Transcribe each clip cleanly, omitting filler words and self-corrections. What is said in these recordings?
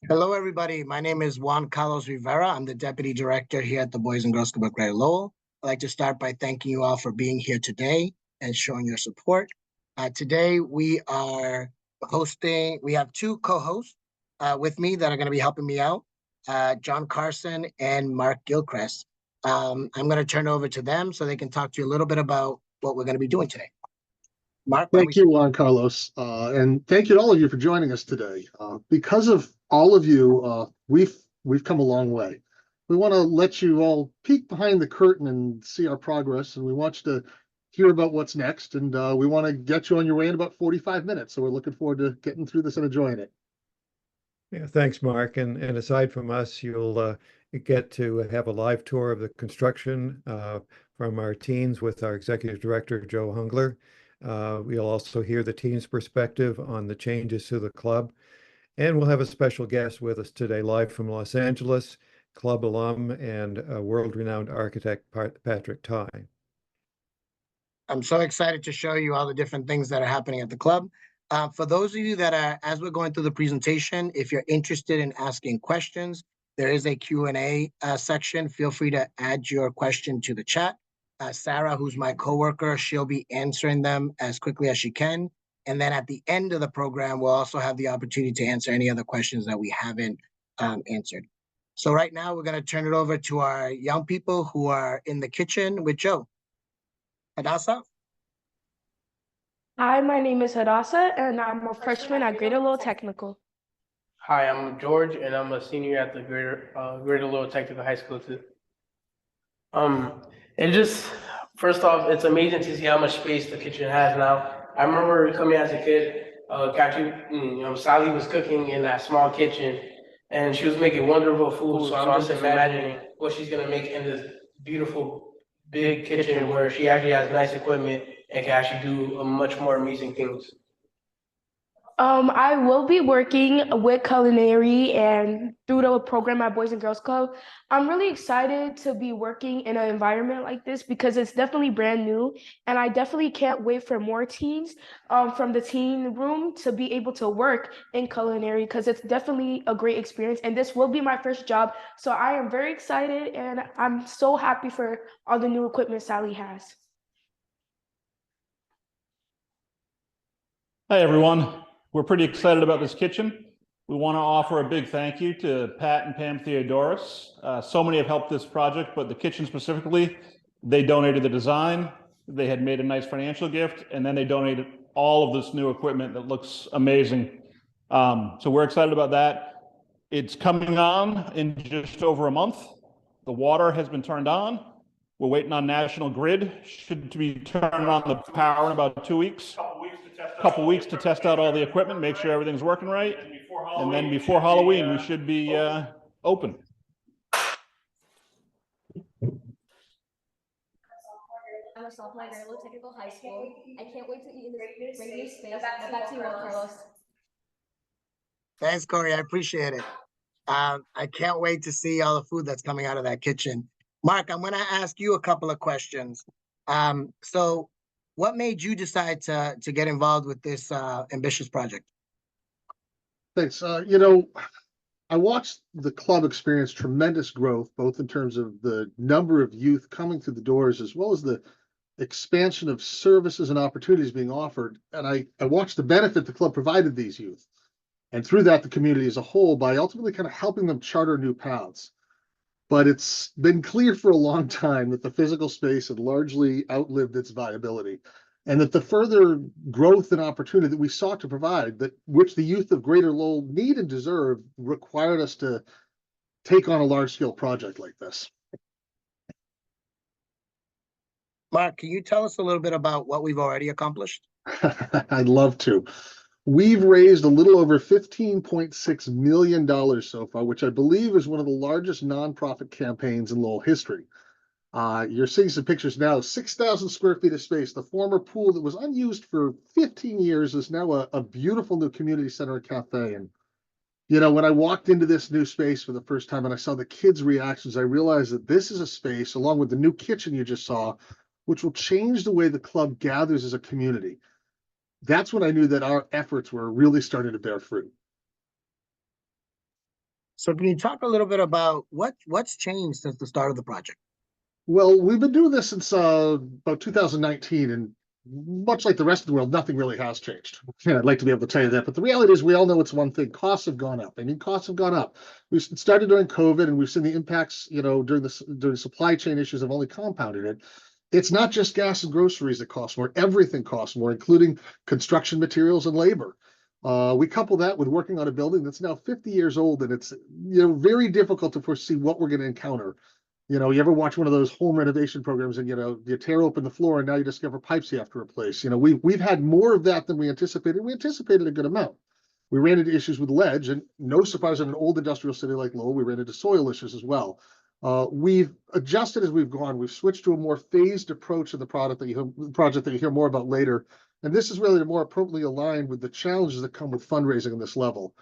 Hello, everybody. My name is JuanCarlos Rivera. I'm the Deputy Director here at the Boys and Girls Club at Greater Lowell. I'd like to start by thanking you all for being here today and showing your support. Today, we have two co-hosts with me that are going to be helping me out, John Carson and Mark Gilchrist. I'm going to turn it over to them so they can talk to you a little bit about what we're going to be doing today. Mark, thank you, JuanCarlos, and thank you to all of you for joining us today. Because of all of you, we've come a long way. We want to let you all peek behind the curtain and see our progress, and we want you to hear about what's next. And we want to get you on your way in about 45 minutes. So we're looking forward to getting through this and enjoying it. Yeah, thanks, Mark. And aside from us, you'll get to have a live tour of the construction from our teams with our Executive Director Joe Hungler. We'll also hear the team's perspective on the changes to the club. And we'll have a special guest with us today, live from Los Angeles, Club Alum and world-renowned architect Patrick Tighe. I'm so excited to show you all the different things that are happening at the club. For those of you that are, as we're going through the presentation, if you're interested in asking questions, there is a Q&A section. Feel free to add your question to the chat. Sarah, who's my coworker, she'll be answering them as quickly as she can. And then at the end of the program, we'll also have the opportunity to answer any other questions that we haven't answered. So right now, we're going to turn it over to our young people who are in the kitchen with Joe. Hadassah? Hi, my name is Hadassah, and I'm a freshman at Greater Lowell Technical. Hi, I'm George, and I'm a senior at the Greater Lowell Technical High School too. And just first off, it's amazing to see how much space the kitchen has now. I remember coming as a kid, Sally was cooking in that small kitchen, and she was making wonderful food. So I'm just imagining what she's gonna make in this beautiful big kitchen where she actually has nice equipment and can actually do much more amazing things. I will be working with culinary and through the program at Boys and Girls Club. I'm really excited to be working in an environment like this because it's definitely brand new, and I definitely can't wait for more teens from the teen room to be able to work in culinary because it's definitely a great experience, and this will be my first job. So I am very excited, and I'm so happy for all the new equipment Sally has. Hi, everyone. We're pretty excited about this kitchen. We want to offer a big thank you to Pat and Pam Theodoris. So many have helped this project, but the kitchen specifically, they donated the design, they had made a nice financial gift, and then they donated all of this new equipment that looks amazing. So we're excited about that. It's coming on in just over a month. The water has been turned on. We're waiting on National Grid. Should be turning on the power in about 2 weeks. Couple weeks to test out all the equipment, make sure everything's working right, and then before Halloween we should be open. I'm a sophomore at Greater Lowell Technical High School. I can't wait to eat in this great new space. Back to you, JuanCarlos. Thanks, Corey. I appreciate it. I can't wait to see all the food that's coming out of that kitchen. Mark, I'm going to ask you a couple of questions. So what made you decide to get involved with this ambitious project? Thanks. I watched the club experience tremendous growth, both in terms of the number of youth coming through the doors, as well as the expansion of services and opportunities being offered. And I watched the benefit the club provided these youth, and through that, the community as a whole, by ultimately kind of helping them charter new paths. But it's been clear for a long time that the physical space had largely outlived its viability, and that the further growth and opportunity that we sought to provide, that which the youth of Greater Lowell need and deserve, required us to take on a large-scale project like this. Mark, can you tell us a little bit about what we've already accomplished? I'd love to. We've raised a little over $15.6 million so far, which I believe is one of the largest nonprofit campaigns in Lowell history. You're seeing some pictures now, 6,000 square feet of space. The former pool that was unused for 15 years is now a beautiful new community center and cafe. And, when I walked into this new space for the first time and I saw the kids' reactions, I realized that this is a space, along with the new kitchen you just saw, which will change the way the club gathers as a community. That's when I knew that our efforts were really starting to bear fruit. So can you talk a little bit about what's changed since the start of the project? Well, we've been doing this since about 2019, and much like the rest of the world, nothing really has changed. Yeah, I'd like to be able to tell you that, but the reality is, we all know it's one thing: costs have gone up. I mean, costs have gone up. We started during COVID, and we've seen the impacts, during supply chain issues have only compounded it. It's not just gas and groceries that cost more; everything costs more, including construction materials and labor. We couple that with working on a building that's now 50 years old, and it's very difficult to foresee what we're going to encounter. You ever watch one of those home renovation programs, and you tear open the floor and now you discover pipes you have to replace. We've had more of that than we anticipated. We anticipated a good amount. We ran into issues with ledge, and no surprise, in an old industrial city like Lowell, we ran into soil issues as well. We've adjusted as we've gone. We've switched to a more phased approach in the project that you hear more about later. And this is really more appropriately aligned with the challenges that come with fundraising on this level.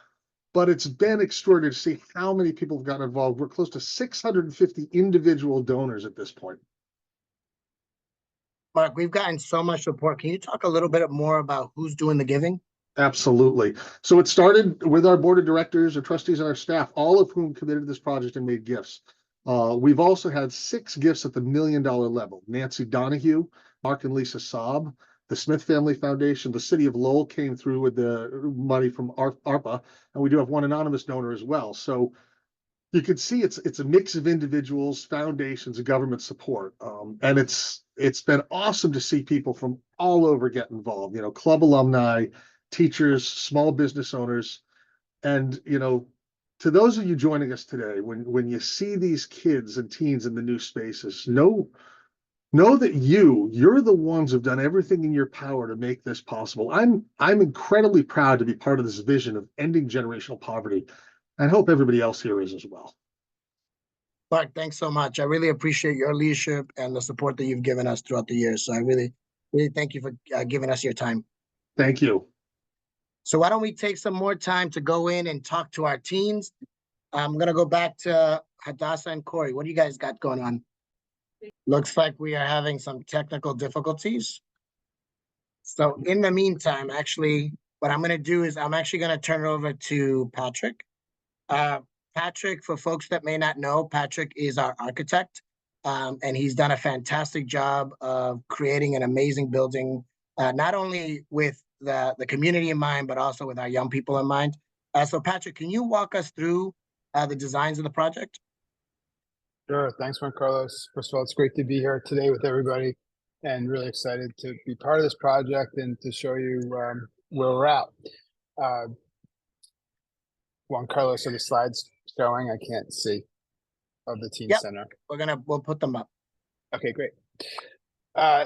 But it's been extraordinary to see how many people have gotten involved. We're close to 650 individual donors at this point. Mark, we've gotten so much support. Can you talk a little bit more about who's doing the giving? Absolutely. So it started with our board of directors, our trustees, and our staff, all of whom committed to this project and made gifts. We've also had 6 gifts at the $1 million level. Nancy Donahue, Mark and Lisa Saab, the Smith Family Foundation, the City of Lowell came through with the money from ARPA, and we do have one anonymous donor as well. So you can see it's a mix of individuals, foundations, and government support, and it's been awesome to see people from all over get involved. Club alumni, teachers, small business owners, and to those of you joining us today, when you see these kids and teens in the new spaces, know that you're the ones who've done everything in your power to make this possible. I'm incredibly proud to be part of this vision of ending generational poverty. I hope everybody else here is as well. Mark, thanks so much. I really appreciate your leadership and the support that you've given us throughout the years. So I really, really thank you for giving us your time. Thank you. So why don't we take some more time to go in and talk to our teens? I'm going to go back to Hadassah and Corey. What do you guys got going on? Looks like we are having some technical difficulties. So in the meantime, actually, what I'm going to do is I'm actually going to turn it over to Patrick. Patrick, for folks that may not know, Patrick is our architect, and he's done a fantastic job of creating an amazing building, not only with the community in mind, but also with our young people in mind. So Patrick, can you walk us through the designs of the project? Sure. Thanks, JuanCarlos. First of all, it's great to be here today with everybody, and really excited to be part of this project and to show you where we're at. JuanCarlos, are the slides showing? I can't see, of the teen center. We'll put them up. Okay, great.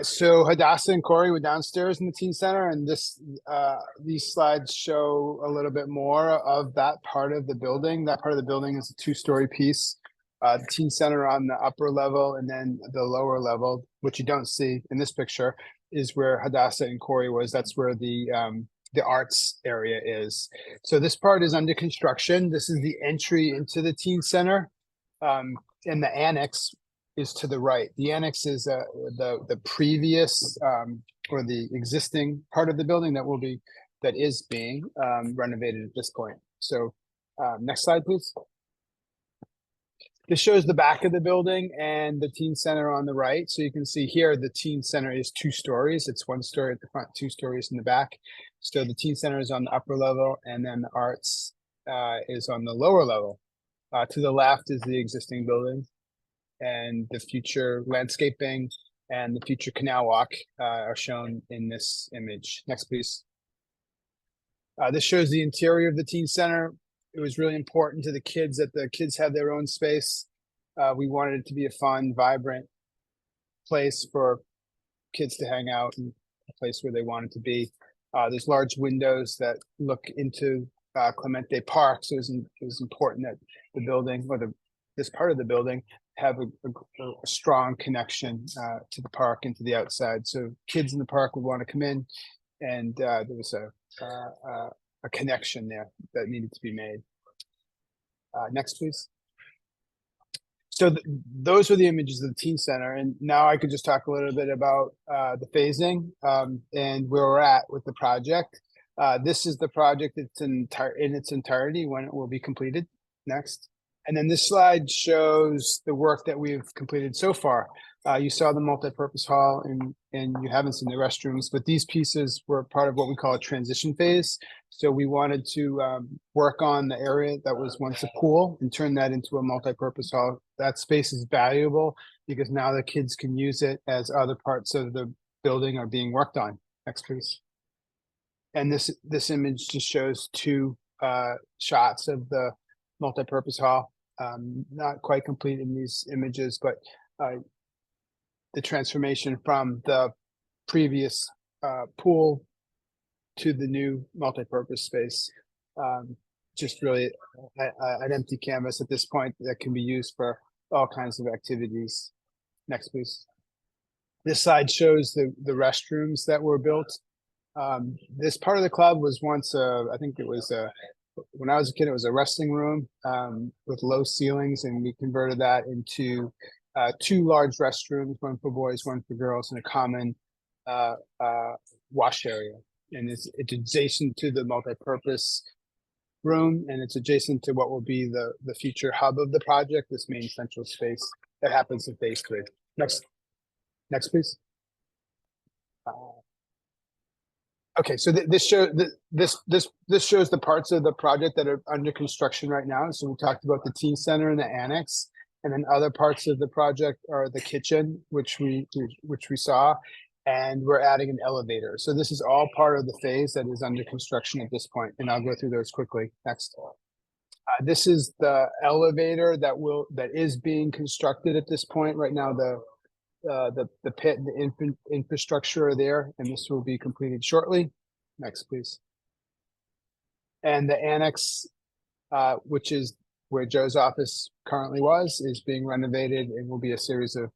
So Hadassah and Corey were downstairs in the teen center, and these slides show a little bit more of that part of the building. That part of the building is a 2-story piece. The teen center on the upper level, and then the lower level, which you don't see in this picture, is where Hadassah and Corey was. That's where the arts area is. So this part is under construction. This is the entry into the teen center, and the annex is to the right. The annex is the previous or the existing part of the building that is being renovated at this point. So next slide, please. This shows the back of the building and the teen center on the right. So you can see here, the teen center is 2 stories. It's 1 story at the front, 2 stories in the back. So the teen center is on the upper level, and then the arts is on the lower level. To the left is the existing building, and the future landscaping and the future canal walk are shown in this image. Next, please. This shows the interior of the teen center. It was really important to the kids that the kids have their own space. We wanted it to be a fun, vibrant place for kids to hang out, and a place where they wanted to be. There's large windows that look into Clemente Park, so it was important that the building, or this part of the building, have a strong connection to the park and to the outside. So kids in the park would want to come in, and there was a connection there that needed to be made. Next, please. So those are the images of the teen center, and now I could just talk a little bit about the phasing and where we're at with the project. This is the project in its entirety when it will be completed. Next. And then this slide shows the work that we've completed so far. You saw the multi-purpose hall and you haven't seen the restrooms, but these pieces were part of what we call a transition phase. So we wanted to work on the area that was once a pool and turn that into a multi-purpose hall. That space is valuable because now the kids can use it as other parts of the building are being worked on. Next, please. And this image just shows two shots of the multi-purpose hall. Not quite complete in these images, but the transformation from the previous pool to the new multi-purpose space. Just really an empty canvas at this point that can be used for all kinds of activities. Next, please. This slide shows the restrooms that were built. This part of the club was once, I think it was when I was a kid, it was a wrestling room with low ceilings, and we converted that into two large restrooms, one for boys, one for girls, and a common wash area. And it's adjacent to the multi-purpose room, and it's adjacent to what will be the future hub of the project, this main central space that happens in phase 3. Next, please. Okay, so this shows the parts of the project that are under construction right now. So we talked about the teen center and the annex, and then other parts of the project are the kitchen, which we saw, and we're adding an elevator. So this is all part of the phase that is under construction at this point, and I'll go through those quickly. Next. This is the elevator that is being constructed at this point. Right now, the pit and the infrastructure are there, and this will be completed shortly. Next, please. And the annex, which is where Joe's office currently was, is being renovated and will be a series of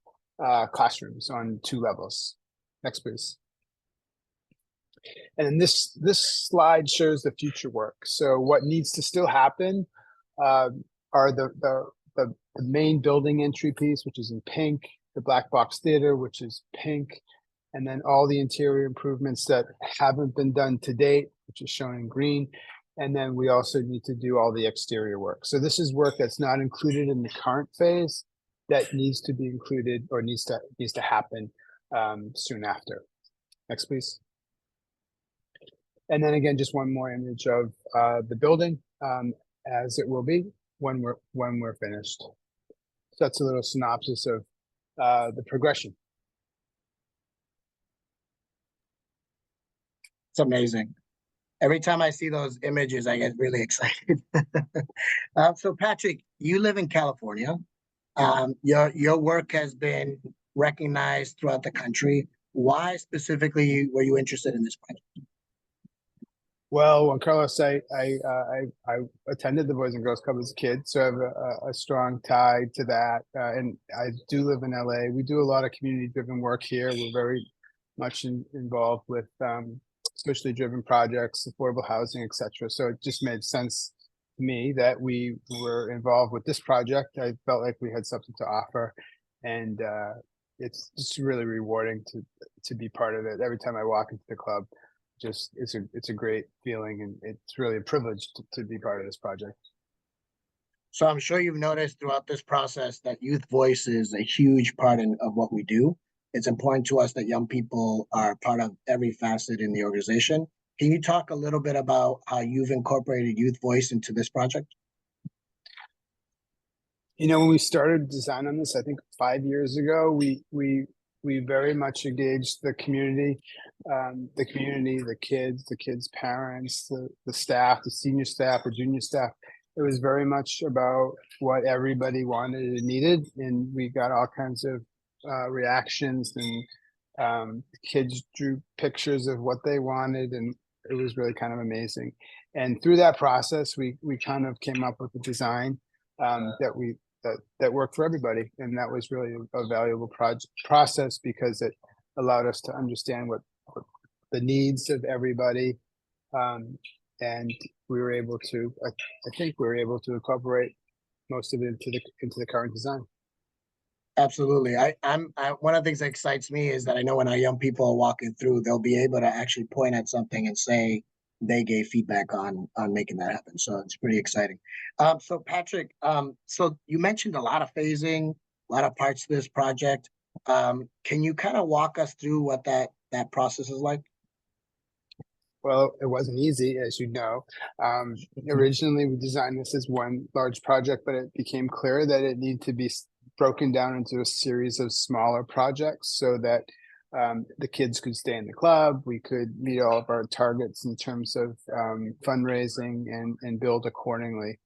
classrooms on 2 levels. Next, please. And then this slide shows the future work. So what needs to still happen are the main building entry piece, which is in pink, the black box theater, which is pink, and then all the interior improvements that haven't been done to date, which is shown in green. And then we also need to do all the exterior work. So this is work that's not included in the current phase that needs to be included or needs to happen soon after. Next, please. And then again, just one more image of the building as it will be when we're finished. So that's a little synopsis of the progression. It's amazing. Every time I see those images, I get really excited. So Patrick, you live in California. Your work has been recognized throughout the country. Why specifically were you interested in this project? Well, JuanCarlos, I attended the Boys and Girls Club as a kid, so I have a strong tie to that. And I do live in LA. We do a lot of community-driven work here. We're very much involved with socially driven projects, affordable housing, etc. So it just made sense to me that we were involved with this project. I felt like we had something to offer, and it's just really rewarding to be part of it. Every time I walk into the club, just it's a great feeling, and it's really a privilege to be part of this project. So I'm sure you've noticed throughout this process that youth voice is a huge part of what we do. It's important to us that young people are part of every facet in the organization. Can you talk a little bit about how you've incorporated youth voice into this project? You know, when we started design on this, I think 5 years ago, we very much engaged the community, the kids' parents, the staff, the senior staff or junior staff. It was very much about what everybody wanted and needed, and we got all kinds of reactions, and kids drew pictures of what they wanted, and it was really kind of amazing. And through that process, we kind of came up with a design that worked for everybody, and that was really a valuable process because it allowed us to understand what the needs of everybody, and we were able to. I think we were able to incorporate most of it into the current design. Absolutely. One of the things that excites me is that I know when our young people are walking through, they'll be able to actually point at something and say, they gave feedback on making that happen. So it's pretty exciting. So Patrick, so you mentioned a lot of phasing, a lot of parts to this project. Can you kind of walk us through what that process is like? Well, it wasn't easy, as you know. Originally, we designed this as one large project, but it became clear that it needed to be broken down into a series of smaller projects so that the kids could stay in the club. We could meet all of our targets in terms of fundraising and build accordingly.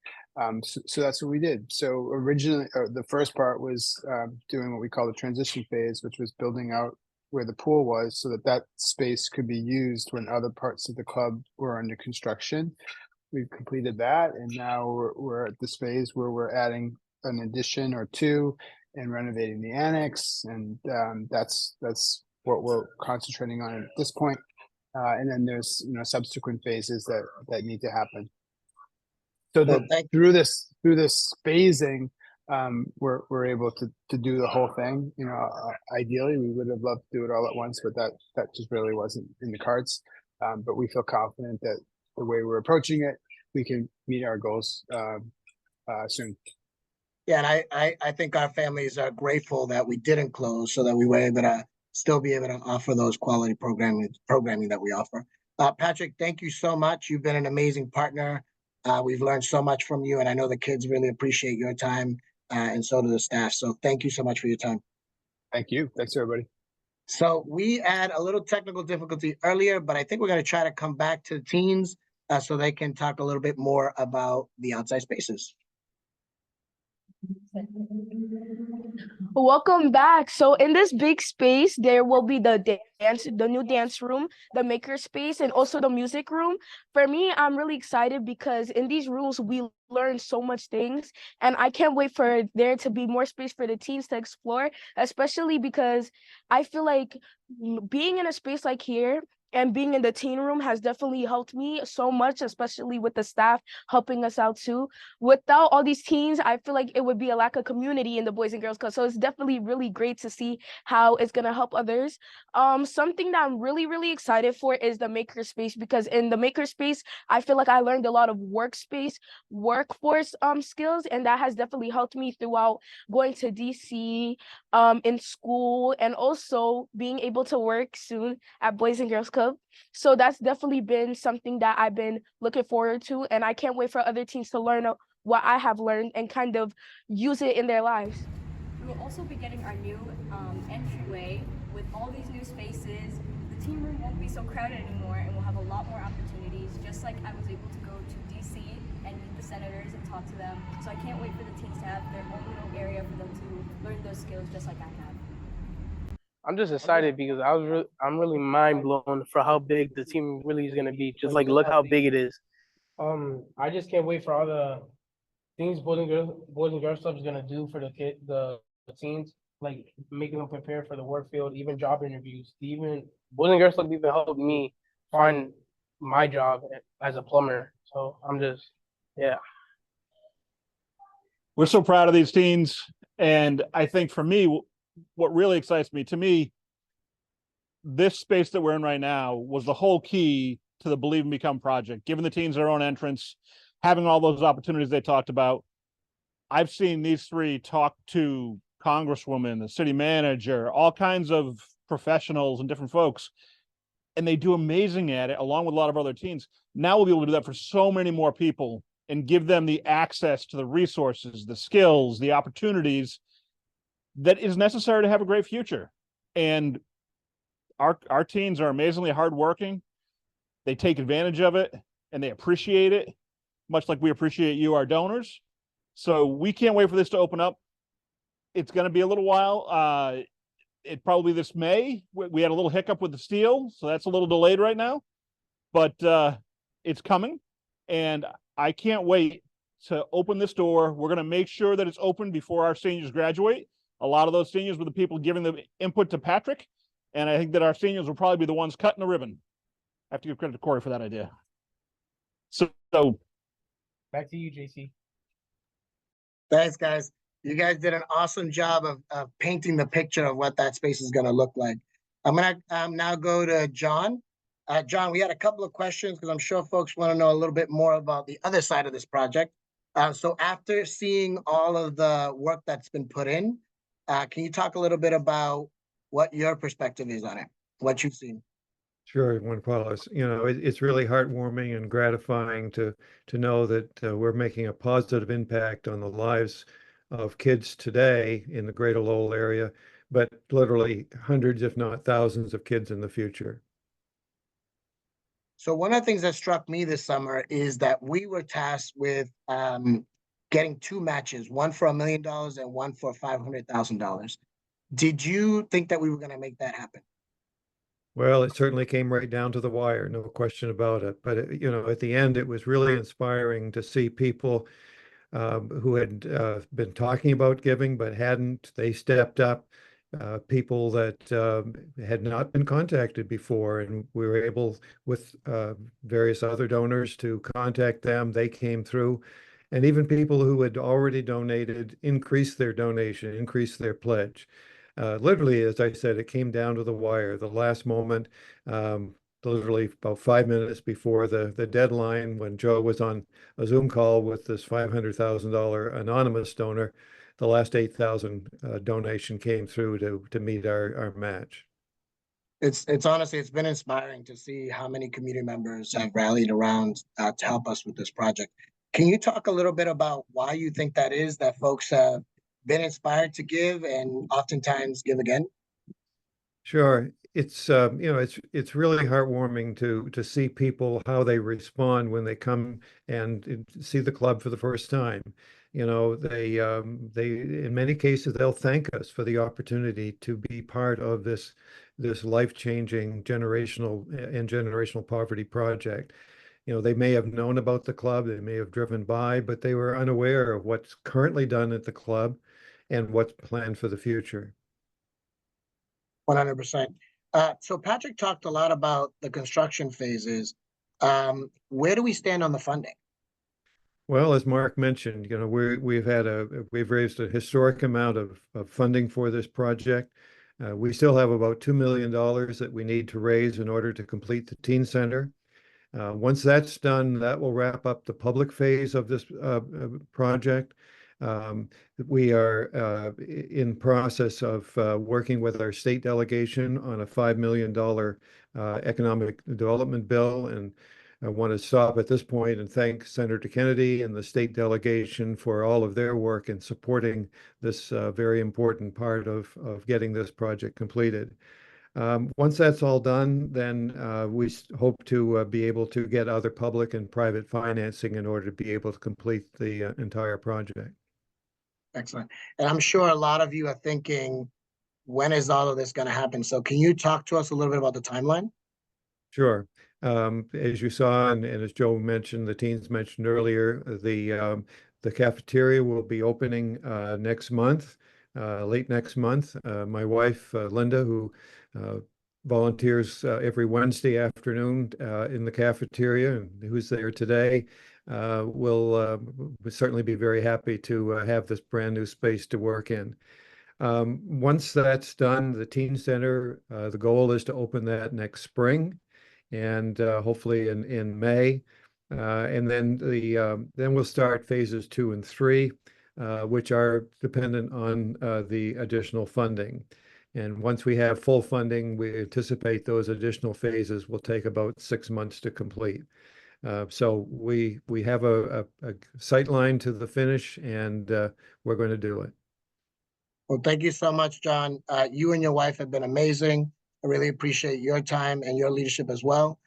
So that's what we did. So originally, the first part was doing what we call the transition phase, which was building out where the pool was so that that space could be used when other parts of the club were under construction. We've completed that, and now we're at this phase where we're adding an addition or two and renovating the annex, and that's what we're concentrating on at this point. And then there's subsequent phases that need to happen. So that through this phasing, we're able to do the whole thing. Ideally, we would have loved to do it all at once, but that just really wasn't in the cards. But we feel confident that the way we're approaching it, we can meet our goals soon. Yeah, and I think our families are grateful that we didn't close, so that we were able to still be able to offer those quality programming that we offer. Patrick, thank you so much. You've been an amazing partner. We've learned so much from you, and I know the kids really appreciate your time, and so do the staff. So thank you so much for your time. Thank you. Thanks, everybody. So we had a little technical difficulty earlier, but I think we're going to try to come back to the teens so they can talk a little bit more about the outside spaces. Welcome back. So in this big space, there will be the new dance room, the maker space, and also the music room. For me, I'm really excited because in these rooms, we learn so much things, and I can't wait for there to be more space for the teens to explore, especially because I feel like being in a space like here and being in the teen room has definitely helped me so much, especially with the staff helping us out too. Without all these teens, I feel like it would be a lack of community in the Boys and Girls Club. So it's definitely really great to see how it's gonna help others. Something that I'm really, really excited for is the makerspace, because in the makerspace, I feel like I learned a lot of workforce skills, and that has definitely helped me throughout going to DC, in school, and also being able to work soon at Boys and Girls Club. So that's definitely been something that I've been looking forward to, and I can't wait for other teams to learn what I have learned and kind of use it in their lives. We will also be getting our new entryway with all these new spaces. The team room won't be so crowded anymore, and we'll have a lot more opportunities, just like I was able to go to DC and meet the senators and talk to them. So I can't wait for the teams to have their own little area for them to learn those skills just like I have. I'm just excited because I'm really mind blown for how big the team really is gonna be. Just like look how big it is. I just can't wait for all the things Boys and Girls Club is gonna do for the teens, like making them prepare for the work field, even job interviews. Even Boys and Girls Club even helped me find my job as a plumber. So I'm just, yeah. We're so proud of these teens, and I think for me, what really excites me, to me, this space that we're in right now was the whole key to the Believe and Become project, giving the teens their own entrance, having all those opportunities they talked about. I've seen these three talk to Congresswoman, the city manager, all kinds of professionals and different folks, and they do amazing at it, along with a lot of other teens. Now we'll be able to do that for so many more people and give them the access to the resources, the skills, the opportunities that is necessary to have a great future. And our teens are amazingly hardworking. They take advantage of it and they appreciate it, much like we appreciate you, our donors. So we can't wait for this to open up. It's going to be a little while. It probably this May. We had a little hiccup with the steel, so that's a little delayed right now, but it's coming, and I can't wait to open this door. We're going to make sure that it's open before our seniors graduate. A lot of those seniors were the people giving the input to Patrick, and I think that our seniors will probably be the ones cutting the ribbon. I have to give credit to Corey for that idea. So back to you, JC. Thanks, guys. You guys did an awesome job of painting the picture of what that space is going to look like. I'm going to now go to John. John, we had a couple of questions because I'm sure folks want to know a little bit more about the other side of this project. So after seeing all of the work that's been put in, can you talk a little bit about what your perspective is on it, what you've seen? Sure, JuanCarlos. It's really heartwarming and gratifying to know that we're making a positive impact on the lives of kids today in the greater Lowell area, but literally hundreds, if not thousands, of kids in the future. So one of the things that struck me this summer is that we were tasked with getting two matches, one for $1 million and one for $500,000. Did you think that we were going to make that happen? Well, it certainly came right down to the wire, no question about it. But at the end, it was really inspiring to see people who had been talking about giving but hadn't. They stepped up. People that had not been contacted before, and we were able, with various other donors, to contact them. They came through, and even people who had already donated increased their donation, increased their pledge. Literally, as I said, it came down to the wire, the last moment, literally about 5 minutes before the deadline, when Joe was on a Zoom call with this $500,000 anonymous donor. The last 8,000 donation came through to meet our match. It's honestly, it's been inspiring to see how many community members have rallied around to help us with this project. Can you talk a little bit about why you think that is, that folks have been inspired to give and oftentimes give again? Sure. It's it's really heartwarming to see people, how they respond when they come and see the club for the first time. They in many cases they'll thank us for the opportunity to be part of this life-changing generational poverty project. They may have known about the club, they may have driven by, but they were unaware of what's currently done at the club and what's planned for the future. 100%. So Patrick talked a lot about the construction phases. Where do we stand on the funding? Well, as Mark mentioned, we've raised a historic amount of funding for this project. We still have about $2 million that we need to raise in order to complete the teen center. Once that's done, that will wrap up the public phase of this project. We are in process of working with our state delegation on a $5 million economic development bill. And I want to stop at this point and thank Senator Kennedy and the state delegation for all of their work in supporting this very important part of getting this project completed. Once that's all done, then we hope to be able to get other public and private financing in order to be able to complete the entire project. Excellent. And I'm sure a lot of you are thinking, when is all of this going to happen? So can you talk to us a little bit about the timeline? Sure. As you saw, and as Joe mentioned, the teens mentioned earlier, the cafeteria will be opening next month, late next month. My wife, Linda, who volunteers every Wednesday afternoon in the cafeteria, and who's there today, will certainly be very happy to have this brand new space to work in. Once that's done, the teen center, the goal is to open that next spring, and hopefully in May. And then we'll start phases 2 and 3, which are dependent on the additional funding. And once we have full funding, we anticipate those additional phases will take about 6 months to complete. So we have a sight line to the finish, and we're going to do it. Well, thank you so much, John. You and your wife have been amazing. I really appreciate your time and your leadership as well.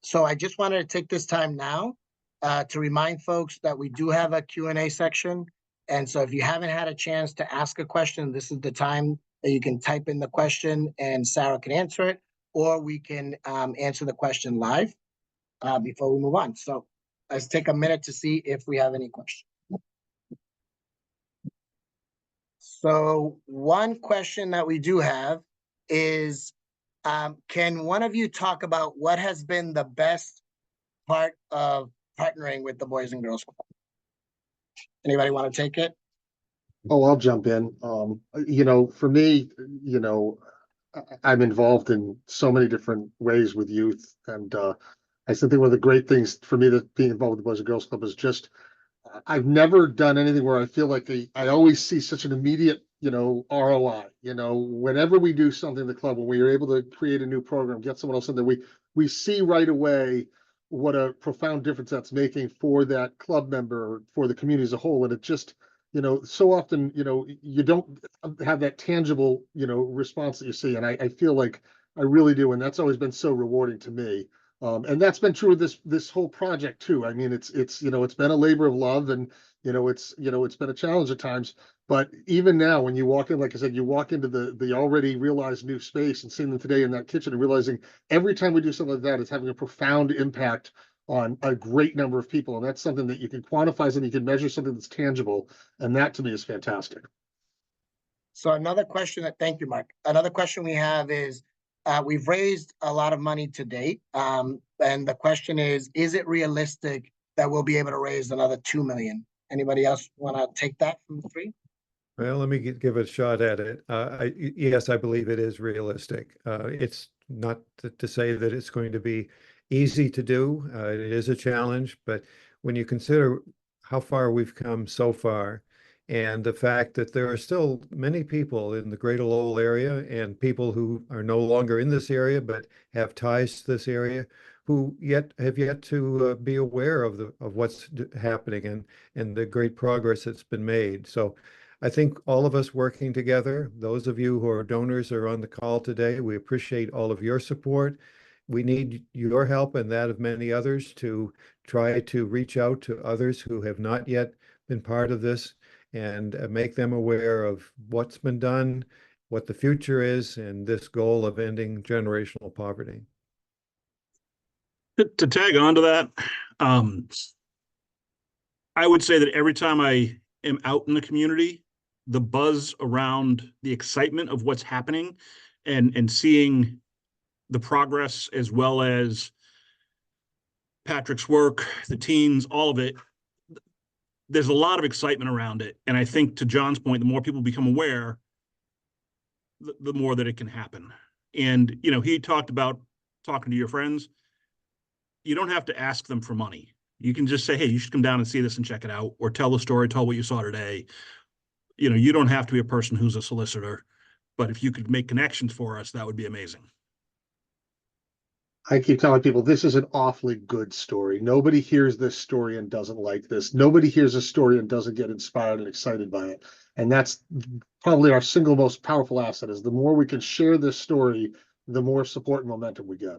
So I just wanted to take this time now to remind folks that we do have a Q&A section. And so if you haven't had a chance to ask a question, this is the time that you can type in the question and Sarah can answer it, or we can answer the question live before we move on. So let's take a minute to see if we have any questions. So one question that we do have is, can one of you talk about what has been the best part of partnering with the Boys and Girls Club? Anybody want to take it? Oh, I'll jump in. For me, I'm involved in so many different ways with youth. And I still think one of the great things for me that being involved with the Boys and Girls Club is just I've never done anything where I feel like I always see such an immediate, ROI. Whenever we do something in the club, when we are able to create a new program, get someone else in there, we see right away what a profound difference that's making for that club member, for the community as a whole. And it just, so often, you don't have that tangible, response that you see. And I feel like I really do. And that's always been so rewarding to me. And that's been true of this whole project too. I mean, it's been a labor of love, and it's been a challenge at times. But even now, when you walk in, like I said, you walk into the already realized new space and seeing them today in that kitchen and realizing every time we do something like that, it's having a profound impact on a great number of people. And that's something that you can quantify, something you can measure, something that's tangible. And that to me is fantastic. So another question thank you, Mark. Another question we have is, we've raised a lot of money to date. And the question is it realistic that we'll be able to raise another 2 million? Anybody else want to take that from the three? Well, let me give a shot at it. Yes, I believe it is realistic. It's not to say that it's going to be easy to do. It is a challenge, but when you consider how far we've come so far, and the fact that there are still many people in the greater Lowell area and people who are no longer in this area but have ties to this area who have yet to be aware of what's happening and the great progress that's been made. So I think all of us working together, those of you who are donors are on the call today, we appreciate all of your support. We need your help and that of many others to try to reach out to others who have not yet been part of this and make them aware of what's been done, what the future is, and this goal of ending generational poverty. To tag on to that, I would say that every time I am out in the community, the buzz around the excitement of what's happening and seeing the progress as well as Patrick's work, the teens, all of it, there's a lot of excitement around it. And I think to John's point, the more people become aware, the more that it can happen. And, he talked about talking to your friends. You don't have to ask them for money. You can just say, hey, you should come down and see this and check it out, or tell the story, tell what you saw today. You don't have to be a person who's a solicitor, but if you could make connections for us, that would be amazing. I keep telling people this is an awfully good story. Nobody hears this story and doesn't like this. Nobody hears a story and doesn't get inspired and excited by it. And that's probably our single most powerful asset, is the more we can share this story, the more support and momentum we get.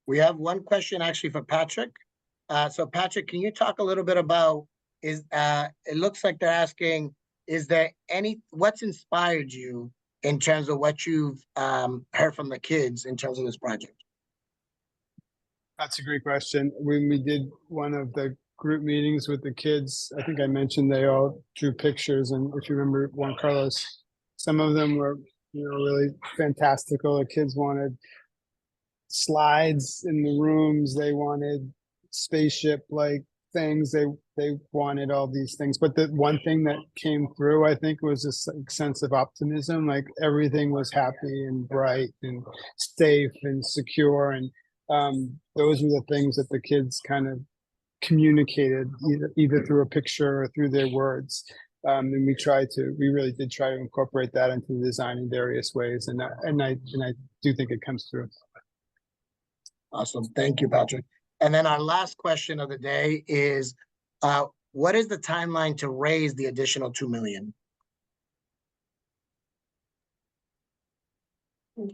We have one question actually for Patrick. So Patrick, can you talk a little bit about, it looks like they're asking, what's inspired you in terms of what you've heard from the kids in terms of this project? That's a great question. When we did one of the group meetings with the kids, I think I mentioned they all drew pictures. And if you remember JuanCarlos, some of them were, really fantastical. The kids wanted slides in the rooms. They wanted spaceship-like things. They wanted all these things. But the one thing that came through, I think, was this sense of optimism. Like everything was happy and bright and safe and secure. And those were the things that the kids kind of communicated either through a picture or through their words. And we really did try to incorporate that into the design in various ways. And I do think it comes through. Awesome. Thank you, Patrick. And then our last question of the day is, what is the timeline to raise the additional 2 million?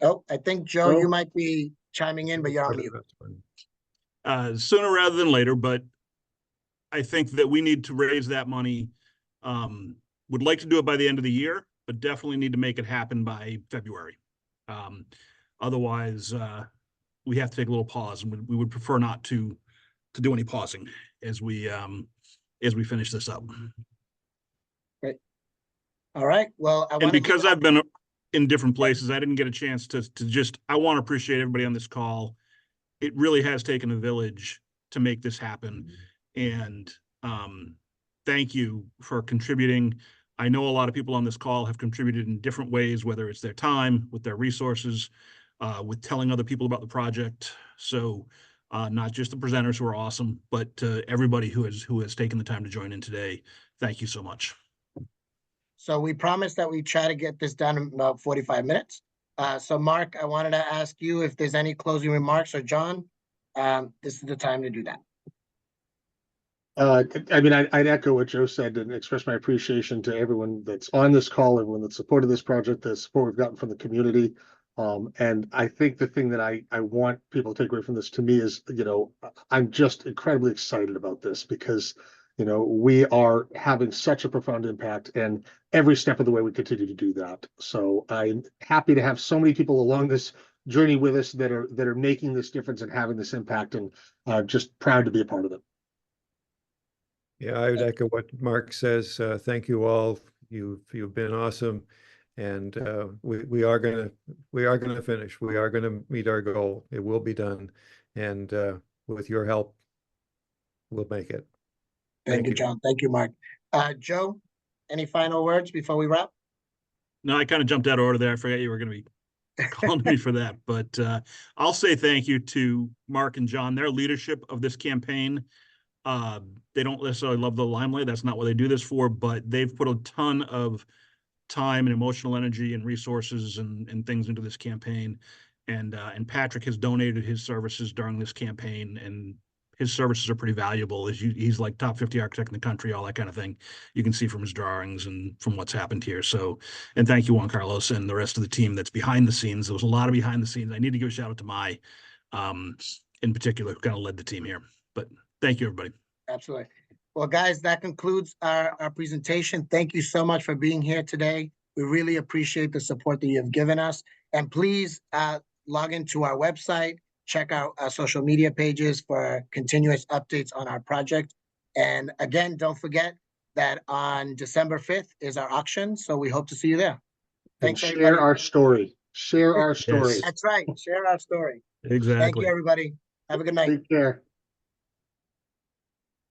Oh, I think, Joe, you might be chiming in, but you're on mute. Sooner rather than later, but I think that we need to raise that money. Would like to do it by the end of the year, but definitely need to make it happen by February. Otherwise, we have to take a little pause, and we would prefer not to do any pausing as we finish this up. Great. All right. Well, and because I've been in different places, I didn't get a chance to I want to appreciate everybody on this call. It really has taken a village to make this happen. And thank you for contributing. I know a lot of people on this call have contributed in different ways, whether it's their time, with their resources, with telling other people about the project. So not just the presenters who are awesome, but everybody who has taken the time to join in today. Thank you so much. So we promised that we try to get this done in about 45 minutes. So Mark, I wanted to ask you if there's any closing remarks, or John, this is the time to do that. I mean, I'd echo what Joe said and express my appreciation to everyone that's on this call, everyone that supported this project, the support we've gotten from the community. And I think the thing that I want people to take away from this, to me, is, you know, I'm just incredibly excited about this because, you know, we are having such a profound impact, and every step of the way we continue to do that. So I'm happy to have so many people along this journey with us that are making this difference and having this impact, and just proud to be a part of it. Yeah, I would echo what Mark says. Thank you all. You've been awesome, and we are gonna finish. We are gonna meet our goal. It will be done, and with your help, we'll make it. Thank you, John. Thank you, Mark. Joe, any final words before we wrap? No, I kind of jumped out of order there. I forgot you were going to be calling me for that, but I'll say thank you to Mark and John. Their leadership of this campaign. They don't necessarily love the limelight. That's not what they do this for, but they've put a ton of time and emotional energy and resources and things into this campaign. And Patrick has donated his services during this campaign, and his services are pretty valuable. He's like top 50 architect in the country, all that kind of thing. You can see from his drawings and from what's happened here. So, and thank you, JuanCarlos, and the rest of the team that's behind the scenes. There was a lot of behind the scenes. I need to give a shout out to Mai, in particular, who kind of led the team here. But thank you, everybody. Absolutely. Well, guys, that concludes our presentation. Thank you so much for being here today. We really appreciate the support that you have given us. And please log into our website, check out our social media pages for continuous updates on our project. And again, don't forget that on December 5th is our auction. So we hope to see you there. Thanks, and everybody. share our story. Share our story. Yes. That's right. Share our story. Exactly. Thank you, everybody. Have a good night. Take care.